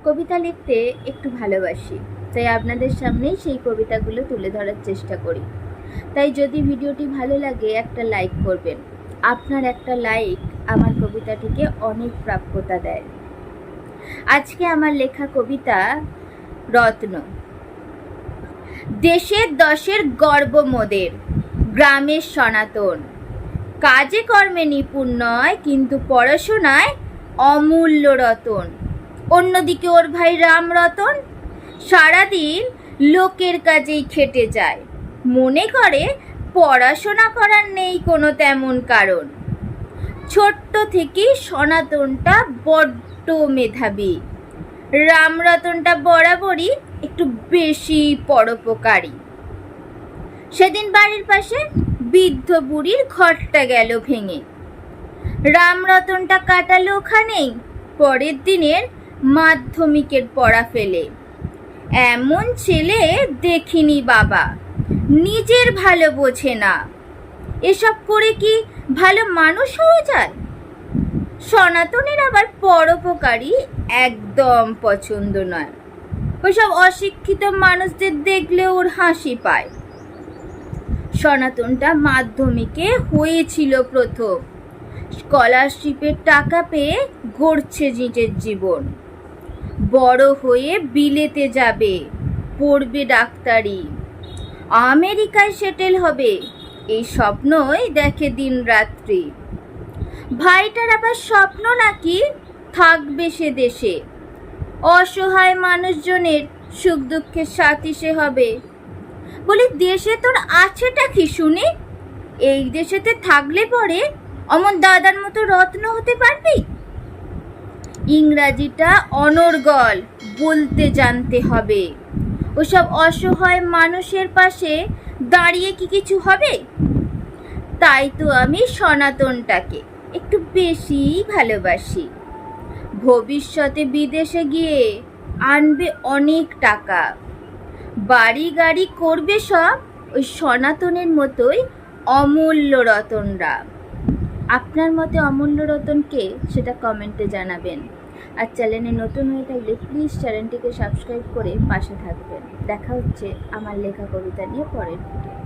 কবিতা লিখতে একটু ভালোবাসি, তাই আপনাদের সামনেই সেই কবিতাগুলো তুলে ধরার চেষ্টা করি। তাই যদি ভিডিওটি ভালো লাগে একটা লাইক করবেন। আপনার একটা লাইক আমার কবিতাটিকে অনেক প্রাপ্যতা দেয়। আজকে আমার লেখা কবিতা রত্ন। দেশের দশের গর্ব মোদের, গ্রামের সনাতন। কাজে কর্মে নিপুণ নয়, কিন্তু পড়াশোনায় অমূল্য রতন। অন্যদিকে ওর ভাই রামরতন সারাদিন লোকের কাজেই খেটে যায়, মনে করে পড়াশোনা করার নেই কোনো তেমন কারণ। ছোট্ট থেকেই সনাতনটা বড্ড মেধাবী, রামরতনটা বরাবরই একটু বেশি পরোপকারী। সেদিন বাড়ির পাশে বৃদ্ধ বুড়ির ঘরটা গেল ভেঙে, রামরতনটা কাটালো ওখানেই পরের দিনের মাধ্যমিকের পড়া ফেলে। এমন ছেলে দেখিনি বাবা, নিজের ভালো বোঝে না। এসব করে কি ভালো মানুষ হওয়া যায়? সনাতনের আবার পরোপকারী একদম পছন্দ নয়। ওইসব অশিক্ষিত মানুষদের দেখলে ওর হাসি পায়। সনাতনটা মাধ্যমিকে হয়েছিল প্রথম, স্কলারশিপের টাকা পেয়ে গড়ছে নিজের জীবন। বড় হয়ে বিলেতে যাবে, পড়বে ডাক্তারি, আমেরিকায় সেটেল হবে, এই স্বপ্নই দেখে দিন রাত্রি। ভাইটার আবার স্বপ্ন নাকি থাকবে সে দেশে, অসহায় মানুষজনের সুখ দুঃখের সাথী সে হবে। বলি, দেশে তোর আছেটা কি শুনি? এই দেশেতে থাকলে পরে অমন দাদার মতো রত্ন হতে পারবি? ইংরাজিটা অনর্গল বলতে জানতে হবে। ওসব অসহায় মানুষের পাশে দাঁড়িয়ে কি কিছু হবে? তাই তো আমি সনাতনটাকে একটু বেশি ভালোবাসি। ভবিষ্যতে বিদেশে গিয়ে আনবে অনেক টাকা, বাড়ি গাড়ি করবে সব ওই সনাতনের মতোই অমূল্য রতনরা। আপনার মতে অমূল্য রতনকে সেটা কমেন্টে জানাবেন। আর চ্যানেলে নতুন হয়ে থাকলে প্লিজ চ্যানেলটিকে সাবস্ক্রাইব করে পাশে থাকবেন। দেখা হচ্ছে আমার লেখা কবিতা নিয়ে পরের ভিডিও।